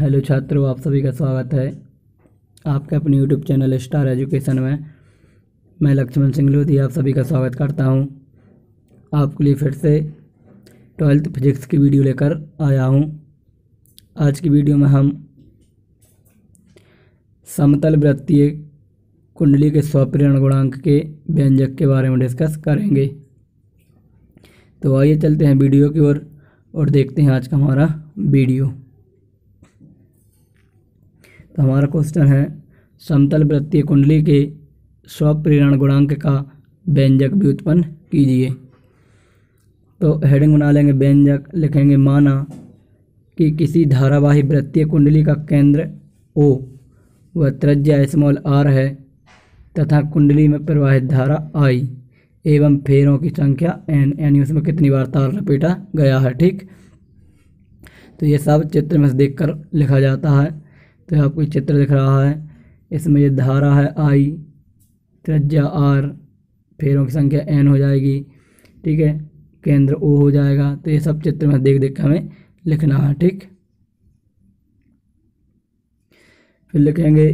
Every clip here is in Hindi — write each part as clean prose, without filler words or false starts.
हेलो छात्रों, आप सभी का स्वागत है आपके अपने यूट्यूब चैनल स्टार एजुकेशन में। मैं लक्ष्मण सिंह लोधी आप सभी का स्वागत करता हूं। आपके लिए फिर से 12th फिजिक्स की वीडियो लेकर आया हूं। आज की वीडियो में हम समतल वृत्तीय कुंडली के स्वप्रेरण गुणांक के व्यंजक के बारे में डिस्कस करेंगे। तो आइए चलते हैं वीडियो की ओर और देखते हैं आज का हमारा वीडियो। तो हमारा क्वेश्चन है, समतल वृत्तीय कुंडली के स्वप्रेरण गुणांक का व्यंजक व्युत्पन्न कीजिए। तो हेडिंग बना लेंगे व्यंजक, लिखेंगे माना कि किसी धारावाही वृत्तीय कुंडली का केंद्र O व त्रिज्या स्मॉल r है तथा कुंडली में प्रवाहित धारा I एवं फेरों की संख्या n, यानी उसमें कितनी बार तार लपेटा गया है। ठीक, तो ये सब चित्र में से देखकर लिखा जाता है। तो आपको एक चित्र दिख रहा है, इसमें ये धारा है I, त्रिज्या R, फेरों की संख्या n हो जाएगी। ठीक है, केंद्र O हो जाएगा। तो ये सब चित्र में देख देख हमें लिखना है। ठीक, फिर लिखेंगे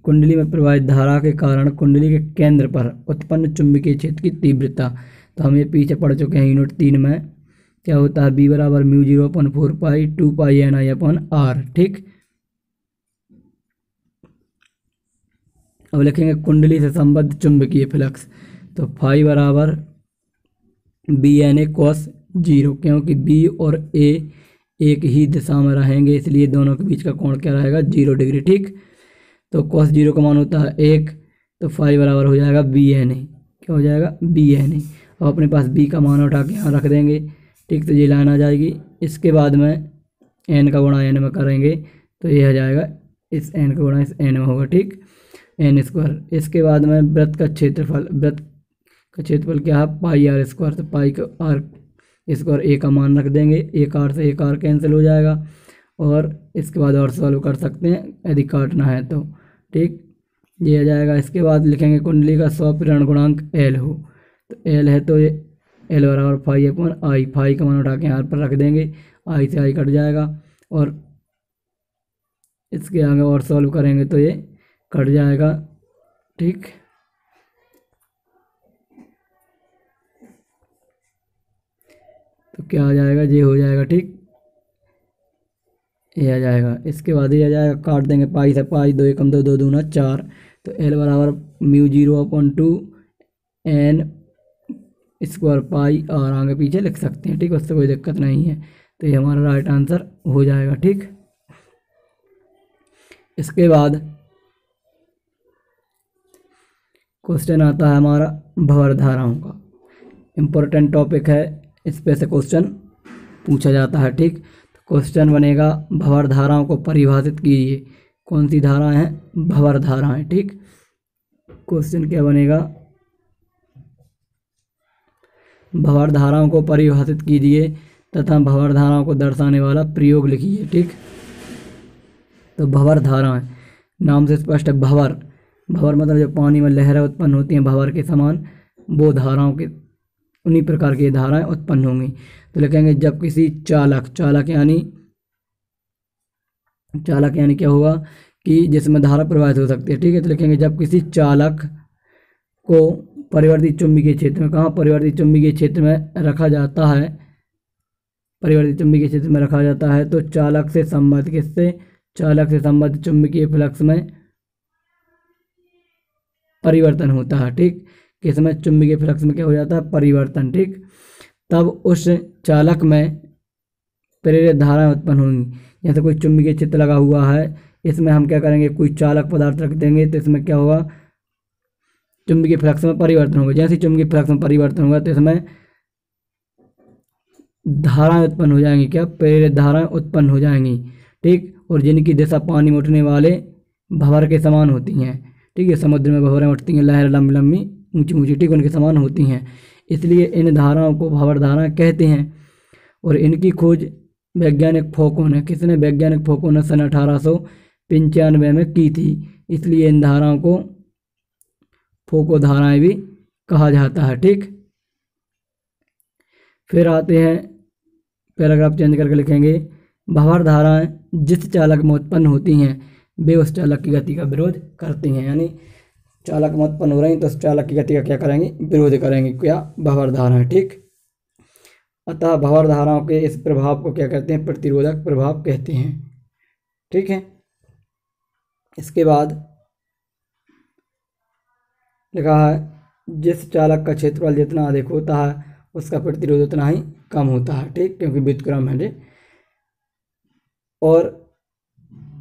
कुंडली में प्रवाहित धारा के कारण कुंडली के केंद्र पर उत्पन्न चुंबकीय क्षेत्र की तीव्रता। तो हम ये पीछे पढ़ चुके हैं यूनिट 3 में। क्या होता है, B बराबर μ0/4 पाई 2 पाई NI/r। ठीक, अब लिखेंगे कुंडली से संबद्ध चुंबकीय फ्लक्स। तो फाई बराबर BNA cos 0, क्योंकि B और A एक ही दिशा में रहेंगे इसलिए दोनों के बीच का कोण क्या रहेगा, 0 डिग्री। ठीक, तो cos 0 का मान होता है 1, तो फाई बराबर हो जाएगा BNA। क्या हो जाएगा, BNA। अब अपने पास B का मान उठा के यहाँ रख देंगे। ठीक, तो ये लाइन आ जाएगी। इसके बाद में n का गुणा n में करेंगे तो ये आ जाएगा, इस n का गुणा इस n में होगा। ठीक, n²। इसके बाद में वृत्त का क्षेत्रफल क्या है, पाई r²। तो पाई का r² a का मान रख देंगे, एक r से एक r कैंसिल हो जाएगा। और इसके बाद और सॉल्व कर सकते हैं यदि काटना है तो। ठीक, ये आ जाएगा। इसके बाद लिखेंगे कुंडली का स्वप्रेरण गुणांक L हो। तो L है तो ये L बराबर फाई/I। फाई का मान उठा के यहाँ पर रख देंगे, I से I कट जाएगा और इसके आगे और सॉल्व करेंगे तो ये कट जाएगा। ठीक, तो क्या आ जाएगा, ये हो जाएगा। ठीक, ये आ जाएगा। इसके बाद ये आ जाएगा, काट देंगे पाई से पाई, 2 एकम 2, 2 दूना 4। तो L बराबर μ0/2 n² पाई और आगे पीछे लिख सकते हैं। ठीक, उससे कोई दिक्कत नहीं है। तो ये हमारा राइट आंसर हो जाएगा। ठीक, इसके बाद क्वेश्चन आता है हमारा भंवर धाराओं का। इम्पोर्टेंट टॉपिक है, इस पे से क्वेश्चन पूछा जाता है। ठीक, तो क्वेश्चन बनेगा भंवर धाराओं को परिभाषित कीजिए। कौन सी धाराएं हैं, भंवर धाराएं। ठीक, क्वेश्चन क्या बनेगा, भंवर धाराओं को परिभाषित कीजिए तथा भंवर धाराओं को दर्शाने वाला प्रयोग लिखिए। ठीक, तो भंवर धाराएं नाम से स्पष्ट है। भंवर मतलब जब पानी में लहरें उत्पन्न होती हैं भंवर के समान, वो धाराओं के उन्हीं प्रकार की धाराएं उत्पन्न होंगी। तो लिखेंगे जब किसी चालक यानी क्या होगा कि जिसमें धारा प्रवाहित हो सकती है। ठीक है, तो लिखेंगे जब किसी चालक को परिवर्तित चुंबकीय क्षेत्र में, कहाँ, परिवर्तित चुंबकीय क्षेत्र में रखा जाता है, तो चालक से संबद्ध चुंबकीय फ्लक्स में परिवर्तन होता है। ठीक, किसमें, चुंबकीय फ्लक्स में क्या हो जाता है, परिवर्तन। ठीक, तब उस चालक में प्रेरित धाराएं उत्पन्न होंगी। जैसे कोई चुंबकीय क्षेत्र लगा हुआ है, इसमें हम क्या करेंगे, कोई चालक पदार्थ रख देंगे तो इसमें क्या होगा, चुंबकीय फ्लक्स में परिवर्तन होगा। जैसे चुंबकीय फ्लक्स में परिवर्तन होगा तो इसमें धाराएं उत्पन्न हो जाएंगी, क्या, प्रेरित धाराएं उत्पन्न हो जाएंगी। ठीक, और जिनकी दिशा पानी में उठने वाले भंवर के समान होती हैं। ठीक है, समुद्र में भंवरें उठती हैं, लहर लंबी लंबी ऊंची ऊंची, ठीक, उनके समान होती हैं, इसलिए इन धाराओं को भंवर धाराएं कहते हैं। और इनकी खोज वैज्ञानिक फोको ने, किसने, वैज्ञानिक फोको ने सन 1895 में की थी, इसलिए इन धाराओं को फोको धाराएं भी कहा जाता है। ठीक, फिर आते हैं पैराग्राफ चेंज करके लिखेंगे भंवर धाराएं जिस चालक में उत्पन्न होती हैं वे उस चालक की गति का विरोध करती हैं। यानी चालक में उत्पन्न हो रही तो उस चालक की गति का क्या करेंगे, विरोध करेंगे। क्या, भंवर धाराएं। ठीक, अतः भंवर धाराओं के इस प्रभाव को क्या कहते हैं, प्रतिरोधक प्रभाव कहते हैं। ठीक है, इसके बाद लिखा है जिस चालक का क्षेत्रफल जितना अधिक होता है उसका प्रतिरोध उतना ही कम होता है। ठीक, क्योंकि व्युत्क्रम है ये, और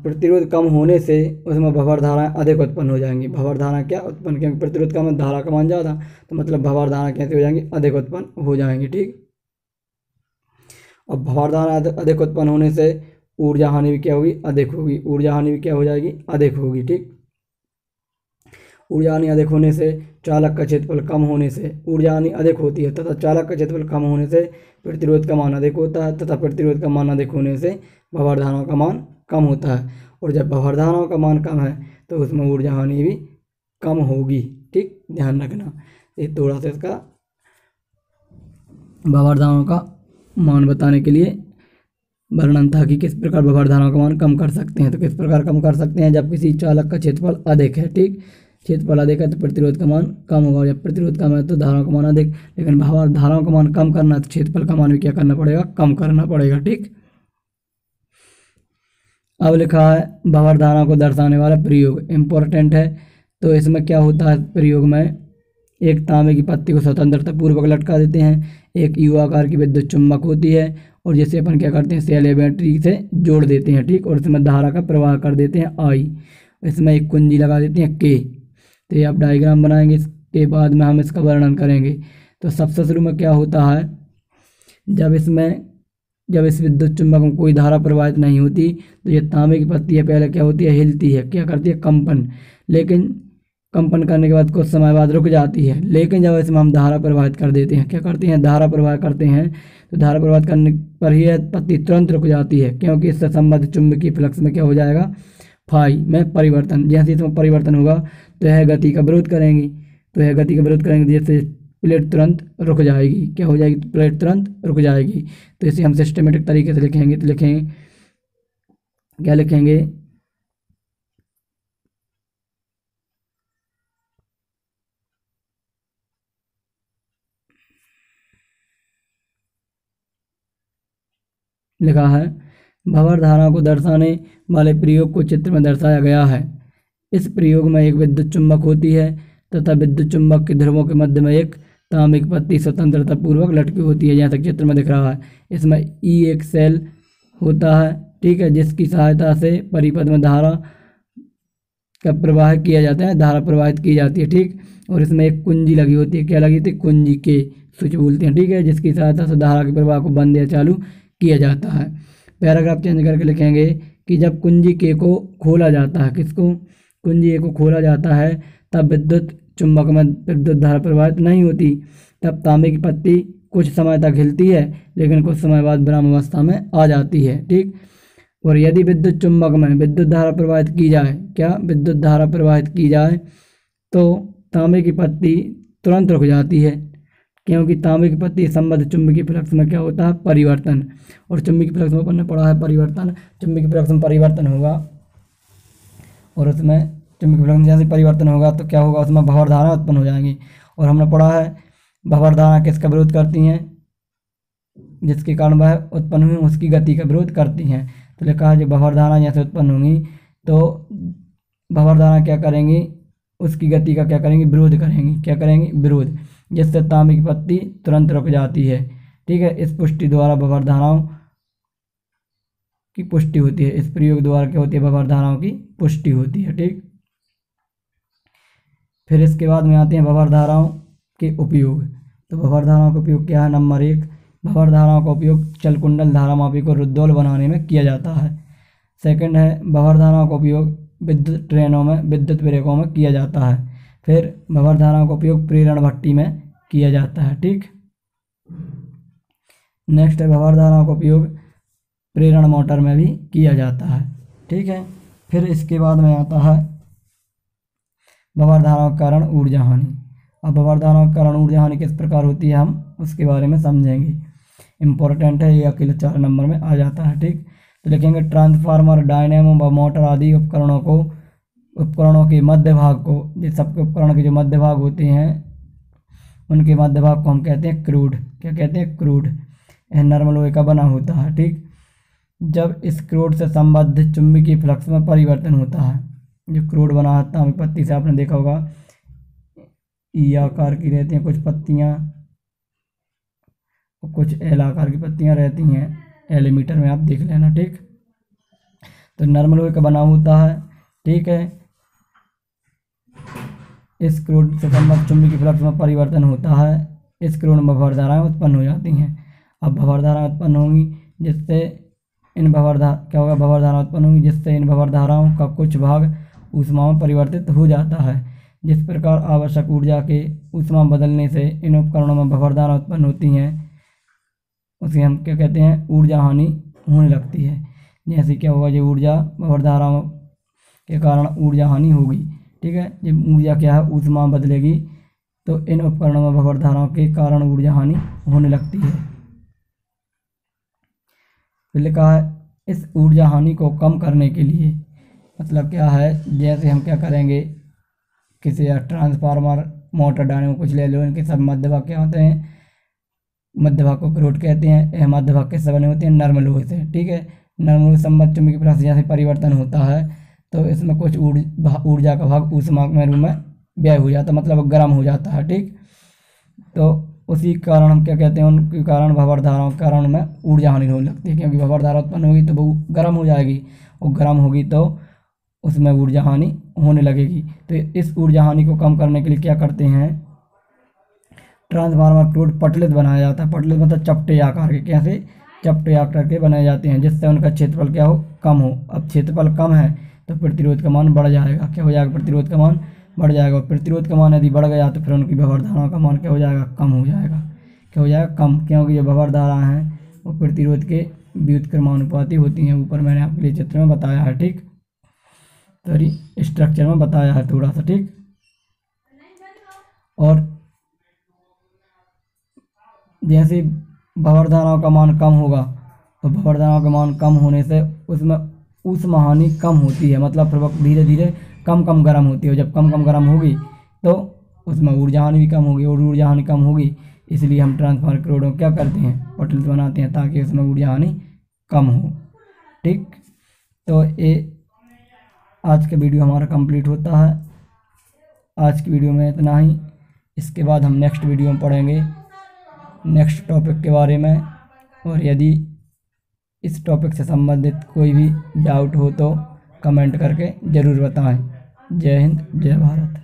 प्रतिरोध कम होने से उसमें भंवर धाराएं अधिक उत्पन्न हो जाएंगी। भंवर धारा क्या उत्पन्न, क्योंकि प्रतिरोध कम है, धारा का मान ज़्यादा, तो मतलब भंवर धारा कैसे हो जाएंगी, अधिक उत्पन्न हो जाएंगी। ठीक, और भंवर धारा अधिक उत्पन्न होने से ऊर्जा हानि भी क्या होगी, अधिक होगी। ऊर्जा हानि भी क्या हो जाएगी, अधिक होगी। ठीक, ऊर्जा हानि अधिक होने से चालक का क्षेत्रफल कम होने से ऊर्जा हानि अधिक होती है तथा चालक का क्षेत्रफल कम होने से प्रतिरोध का मान अधिक होता है तथा प्रतिरोध का मान अधिक होने से भंवर धाराओं का मान कम होता है। और जब भंवर धाराओं का मान कम है तो उसमें ऊर्जा हानि भी कम होगी। ठीक, ध्यान रखना। ये थोड़ा सा इसका भंवर धाराओं का मान बताने के लिए वर्णन था कि किस प्रकार भंवर धाराओं का मान कम कर सकते हैं। तो किस प्रकार कम कर सकते हैं, जब किसी चालक का क्षेत्रफल अधिक है। ठीक, क्षेत्रफल अधिक है तो प्रतिरोध का मान कम होगा, जब प्रतिरोध कम है तो धाराओं का मान अधिक। लेकिन भंवर धाराओं का मान कम करना है तो क्षेत्रफल का मान भी क्या करना पड़ेगा, कम करना पड़ेगा। ठीक, अब लिखा है भंवर धाराओं को दर्शाने वाला प्रयोग इम्पोर्टेंट है। तो इसमें क्या होता है, प्रयोग में एक तांबे की पत्ती को स्वतंत्रता पूर्वक लटका देते हैं, एक यू आकार की विद्युत चुम्बक होती है और जिसे अपन क्या करते हैं, सेल या बैटरी से जोड़ देते हैं। ठीक, और इसमें धारा का प्रवाह कर देते हैं आई, इसमें एक कुंजी लगा देते हैं के। तो ये आप डायग्राम बनाएंगे, इसके बाद में हम इसका वर्णन करेंगे। तो सबसे शुरू में क्या होता है, जब इस विद्युत चुम्बक में कोई धारा प्रवाहित नहीं होती तो ये तांबे की पत्ती है, पहले क्या होती है, हिलती है, क्या करती है, कंपन। लेकिन कंपन करने के बाद कुछ समय बाद रुक जाती है। लेकिन जब इसमें हम धारा प्रवाहित कर देते हैं, क्या करते हैं, धारा प्रवाहित करते हैं, तो धारा प्रवाहित करने पर ही पत्ती तुरंत रुक जाती है, क्योंकि इससे संबंधित चुंबकीय फ्लक्स में क्या हो जाएगा, फाई में परिवर्तन। जैसे इसमें परिवर्तन होगा तो यह गति का विरोध करेंगी, जिससे प्लेट तुरंत रुक जाएगी। क्या हो जाएगी, प्लेट तुरंत रुक जाएगी। तो इसे हम सिस्टमेटिक तरीके से लिखेंगे, तो लिखेंगे, क्या लिखेंगे, लिखा है भंवर धारा को दर्शाने वाले प्रयोग को चित्र में दर्शाया गया है। इस प्रयोग में एक विद्युत चुम्बक होती है तथा विद्युत चुम्बक के ध्रुवों के मध्य में एक तांबे की पत्ती स्वतंत्रता पूर्वक लटकी होती है, जहाँ तक चित्र में दिख रहा है। इसमें ई एक सेल होता है। ठीक है, जिसकी सहायता से परिपथ में धारा का प्रवाह किया जाता है, धारा प्रवाहित की जाती है। ठीक, और इसमें एक कुंजी लगी होती है, क्या लगी थी, कुंजी के स्विच बोलते हैं। ठीक है, जिसकी सहायता से धारा के प्रवाह को बंद या चालू किया जाता है। पैराग्राफ चेंज करके लिखेंगे कि जब कुंजी के को खोला जाता है, किसको, कुंजी ए को खोला जाता है, तब विद्युत चुम्बक में विद्युत धारा प्रवाहित नहीं होती। तब तांबे की पत्ती कुछ समय तक हिलती है, लेकिन कुछ समय बाद विराम अवस्था में आ जाती है। ठीक, और यदि विद्युत चुम्बक में विद्युत धारा प्रवाहित की जाए, क्या विद्युत धारा प्रवाहित की जाए, तो तांबे की पत्ती तुरंत रुक जाती है, क्योंकि तांबे की पत्ती संबद्ध चुंबकीय फ्लक्स में क्या होता है, परिवर्तन। और चुंबकीय फ्लक्स में अपन ने पढ़ा है परिवर्तन, चुंबकीय फ्लक्स में परिवर्तन होगा और उसमें चुंबकीय फ्लक्स में जैसे परिवर्तन होगा तो क्या होगा, उसमें भंवर धारा उत्पन्न हो जाएंगी। और हमने पढ़ा है भंवर धारा किसका विरोध करती हैं, जिसके कारण वह उत्पन्न हुई उसकी गति का विरोध करती हैं। तो लिखा है जो भंवर धारा जैसे उत्पन्न होंगी तो भंवर धारा क्या करेंगी, उसकी गति का क्या करेंगी, विरोध करेंगी। क्या करेंगी, विरोध, जिससे तांबे की पत्ती तुरंत रुक जाती है। ठीक है, इस पुष्टि द्वारा भंवर धाराओं की पुष्टि होती है। इस प्रयोग द्वारा क्या होती है, भंवर धाराओं की पुष्टि होती है। ठीक, फिर इसके बाद में आते हैं भंवर धाराओं के उपयोग। तो भंवर धाराओं का उपयोग क्या है, नंबर 1, भंवर धाराओं का उपयोग चलकुंडल धारामापी को रुद्धौल बनाने में किया जाता है। सेकंड है भंवर धाराओं का उपयोग विद्युत ट्रेनों में, विद्युत ब्रेकों में किया जाता है। फिर भंवर धाराओं का उपयोग प्रेरण भट्टी में किया जाता है। ठीक, नेक्स्ट है भंवर धाराओं का उपयोग प्रेरण मोटर में भी किया जाता है। ठीक है, फिर इसके बाद में आता है भंवर धाराओं के कारण ऊर्जा हानि। अब भंवर धाराओं के कारण ऊर्जा हानि किस प्रकार होती है, हम उसके बारे में समझेंगे। इम्पोर्टेंट है, ये अकेले 4 नंबर में आ जाता है। ठीक, तो लिखेंगे ट्रांसफार्मर, डायनेमो व मोटर आदि उपकरणों के मध्य भाग को, जिस सबके उपकरण के जो मध्य भाग होते हैं उनके मध्य भाग को हम कहते हैं क्रूड। क्या कहते हैं? क्रूड। यह नरम लोहे का बना होता है। ठीक, जब इस क्रूड से संबद्ध चुंबकीय फ्लक्स में परिवर्तन होता है, जो क्रूड बना होता है पत्ती से, आपने देखा होगा ई आकार की रहती हैं कुछ पत्तियां और कुछ एल आकार की पत्तियां रहती हैं, एल मीटर में आप देख लेना। ठीक, तो नरम लोहे का बना होता है। ठीक है, इस क्रूड से संबद्ध चुंबकीय फ्लक्स में परिवर्तन होता है, इस क्रूड में भंवर धाराएं उत्पन्न हो जाती हैं। अब भंवर धाराएं उत्पन्न होंगी जिससे इन भंवर धाराएं उत्पन्न होंगी जिससे इन भंवर धाराओं का कुछ भाग ऊष्मा में परिवर्तित हो जाता है। जिस प्रकार आवश्यक ऊर्जा के ऊष्मा बदलने से इन उपकरणों में भंवर धारा उत्पन्न होती हैं, उसे हम क्या कहते हैं? ऊर्जा हानि होने लगती है। जैसे क्या होगा, जो ऊर्जा भंवर धाराओं के कारण ऊर्जा हानि होगी। ठीक है, जब ऊर्जा क्या है? ऊष्मा बदलेगी, तो इन उपकरणों में भंवर धाराओं के कारण ऊर्जा हानि होने लगती है। फिर लिखा है इस ऊर्जा हानि को कम करने के लिए, मतलब क्या है, जैसे हम क्या करेंगे, किसी ट्रांसफार्मर, मोटर, डायनेमो कुछ ले लो, इनके सब मध्य भाग क्या होते हैं? मध्य भाग को क्रूड कहते हैं। यह मध्य भाग किससे बने होते हैं? नरम लोहे से। ठीक है, नरम लोहे संबद्ध चुंबकीय फ्लक्स जैसे परिवर्तन होता है तो इसमें कुछ ऊर्जा का भाग ऊष्मा के रूप में व्यय हो जाता है, मतलब गर्म हो जाता है। ठीक, तो उसी कारण हम क्या कहते हैं? उनके कारण भंवर धाराओं के कारण में ऊर्जा हानि होने लगती है, क्योंकि भंवर धारा उत्पन्न होगी तो वो गर्म हो जाएगी, और गर्म होगी तो उसमें ऊर्जा हानि होने लगेगी। तो इस ऊर्जा हानि को कम करने के लिए क्या करते हैं? ट्रांसफार्मर क्रूड पटलित बनाया जाता है। पटलित मतलब चपटे आकार के, कैसे? चपटे आकार के बनाए जाते हैं, जिससे उनका क्षेत्रफल क्या हो? कम हो। अब क्षेत्रफल कम है तो प्रतिरोध का मान बढ़ जाएगा। क्या हो जाएगा? प्रतिरोध का मान बढ़ जाएगा, और प्रतिरोध का मान यदि बढ़ गया तो फिर उनकी भंवर धाराओं का मान क्या हो जाएगा? कम हो जाएगा। क्या हो जाएगा? कम, क्योंकि जो भंवर धारा हैं वो प्रतिरोध के व्युत्क्रमानुपाती होती हैं। ऊपर मैंने आपके लिए चित्र में बताया है। ठीक, सॉरी, स्ट्रक्चर में बताया है थोड़ा सा। ठीक, और जैसे भंवर धाराओं का मान कम होगा तो भंवर धाराओं का मान कम होने से उसमें ऊष्मा हानि कम होती है, मतलब प्रवक्ता धीरे धीरे कम गर्म होती है। जब कम गर्म होगी तो उसमें ऊर्जा हानि भी कम होगी, और ऊर्जा हानि कम होगी इसलिए हम ट्रांसफार्मर क्रूड क्या करते हैं? पटलित बनाते हैं, ताकि उसमें ऊर्जा हानि कम हो। ठीक, तो ये आज का वीडियो हमारा कंप्लीट होता है। आज की वीडियो में इतना ही। इसके बाद हम नेक्स्ट वीडियो में पढ़ेंगे नेक्स्ट टॉपिक के बारे में, और यदि इस टॉपिक से संबंधित कोई भी डाउट हो तो कमेंट करके ज़रूर बताएं। जय हिंद, जय भारत।